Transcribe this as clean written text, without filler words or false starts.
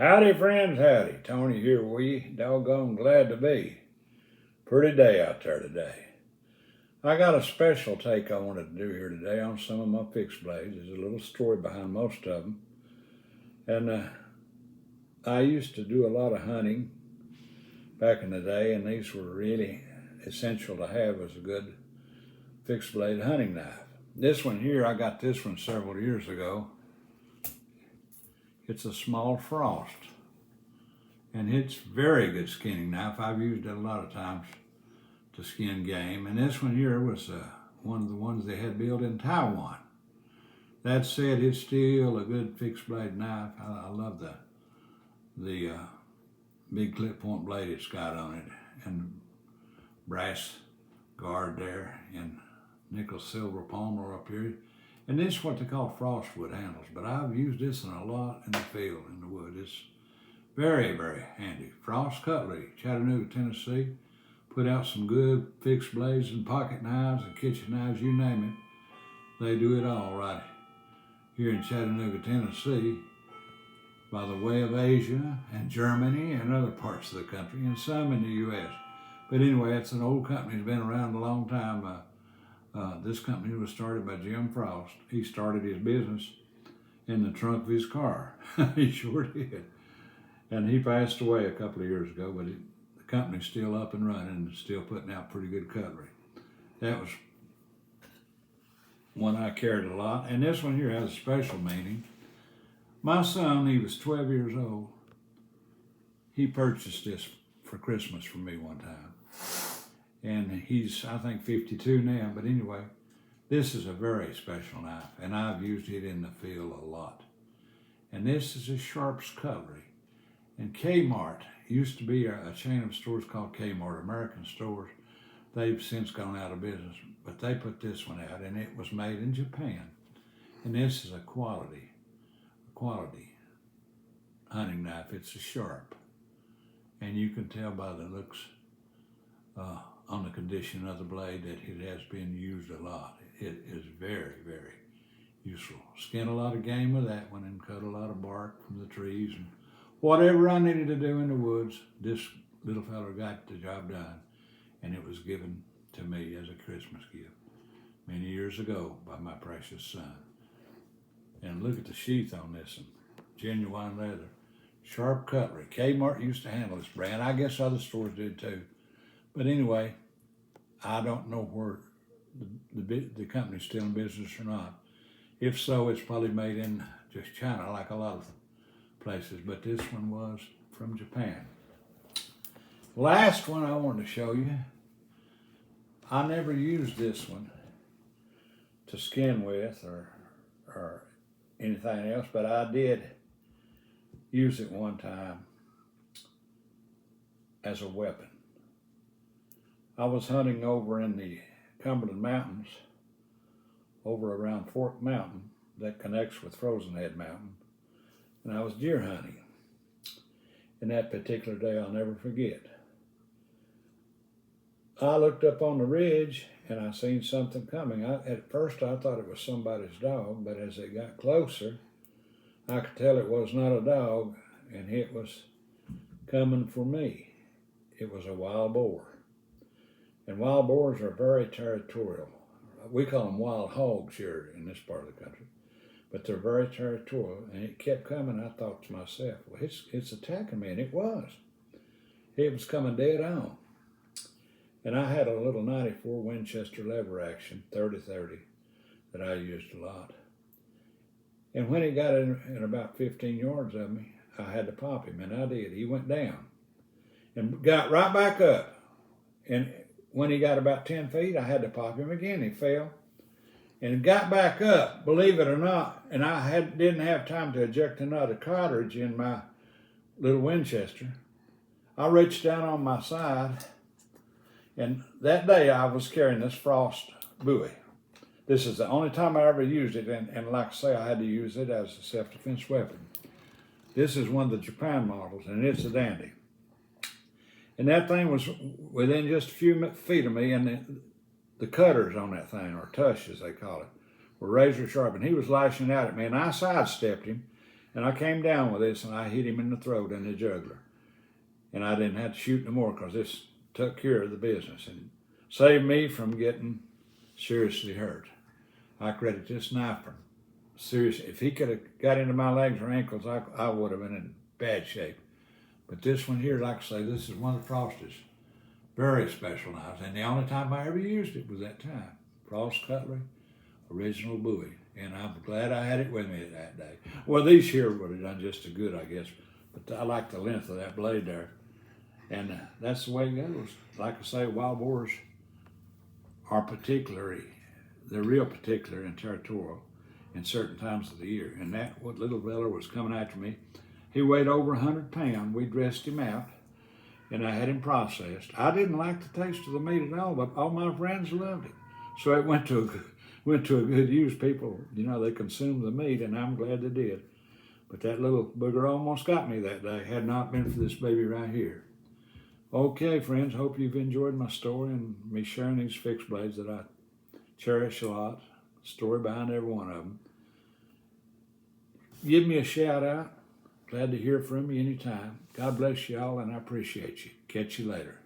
Howdy, friends, howdy. Tony here with you. Doggone glad to be. Pretty day out there today. I got a special take I wanted to do here today on some of my fixed blades. There's a little story behind most of them. And I used to do a lot of hunting back in the day, and these were really essential to have as a good fixed blade hunting knife. This one here, I got this one several years ago. It's a small frost, and it's very good skinning knife. I've used it a lot of times to skin game, and this one here was one of the ones they had built in Taiwan. That said, it's still a good fixed blade knife. I love the big clip point blade it's got on it, and brass guard there, and nickel silver pommel up here. And this is what they call frostwood handles, but I've used this one a lot in the field, in the wood. It's very, very handy. Frost Cutlery, Chattanooga, Tennessee. Put out some good fixed blades and pocket knives and kitchen knives, you name it. They do it all right here in Chattanooga, Tennessee, by the way of Asia and Germany and other parts of the country, and some in the U.S. But anyway, it's an old company. It's been around a long time. This company was started by Jim Frost. He started his business in the trunk of his car. He sure did. And he passed away a couple of years ago, but the company's still up and running and still putting out pretty good cutlery. That was one I carried a lot. And this one here has a special meaning. My son, he was 12 years old. He purchased this for Christmas for me one time. And he's, I think, 52 now, but anyway, this is a very special knife, and I've used it in the field a lot. And this is a Sharp's cutlery. And Kmart used to be a chain of stores called Kmart, American stores. They've since gone out of business, but they put this one out, and it was made in Japan. And this is a quality hunting knife. It's a Sharp, and you can tell by the looks on the condition of the blade that it has been used a lot. It is very, very useful. Skin a lot of game with that one and cut a lot of bark from the trees and whatever I needed to do in the woods, this little fella got the job done, and it was given to me as a Christmas gift many years ago by my precious son. And look at the sheath on this one, genuine leather. Sharp cutlery. Kmart used to handle this brand. I guess other stores did too. But anyway, I don't know where the company's still in business or not. If so, it's probably made in just China, like a lot of places, but this one was from Japan. Last one I wanted to show you. I never used this one to skin with or anything else, but I did use it one time as a weapon. I was hunting over in the Cumberland Mountains, over around Fork Mountain that connects with Frozen Head Mountain, and I was deer hunting. And that particular day I'll never forget. I looked up on the ridge and I seen something coming. At first I thought it was somebody's dog, but as it got closer, I could tell it was not a dog, and it was coming for me. It was a wild boar. And wild boars are very territorial. We call them wild hogs here in this part of the country, but they're very territorial. And it kept coming. I thought to myself, well, it's attacking me, and it was. It was coming dead on. And I had a little 94 Winchester lever action, 30-30, that I used a lot. And when he got in about 15 yards of me, I had to pop him, and I did. He went down and got right back up. And when he got about 10 feet, I had to pop him again. He fell and got back up, believe it or not. And I didn't have time to eject another cartridge in my little Winchester. I reached down on my side, and that day I was carrying this Frost Bowie. This is the only time I ever used it, and like I say, I had to use it as a self-defense weapon. This is one of the Japan models, and it's a dandy. And that thing was within just a few feet of me, and the cutters on that thing, or tush as they call it, were razor sharp, and he was lashing out at me, and I sidestepped him, And I came down with this and I hit him in the throat in the jugular. And I didn't have to shoot no more because this took care of the business and saved me from getting seriously hurt. I credit this knife for seriously. If he could have got into my legs or ankles, I would have been in bad shape. But this one here, like I say, this is one of Frost's very special knives. And the only time I ever used it was that time. Frost cutlery, original Bowie. And I'm glad I had it with me that day. Well, these here would have done just as good, I guess. But I like the length of that blade there. And that's the way it goes. Like I say, wild boars are particularly, they're real particular and territorial in certain times of the year. And that what little fella was coming after me. He weighed over 100 pounds. We dressed him out, and I had him processed. I didn't like the taste of the meat at all, but all my friends loved it. So it went to a good use. People, they consumed the meat, and I'm glad they did. But that little booger almost got me that day, had not been for this baby right here. Okay, friends, hope you've enjoyed my story and me sharing these fixed blades that I cherish a lot. Story behind every one of them. Give me a shout out. Glad to hear from you anytime. God bless y'all, and I appreciate you. Catch you later.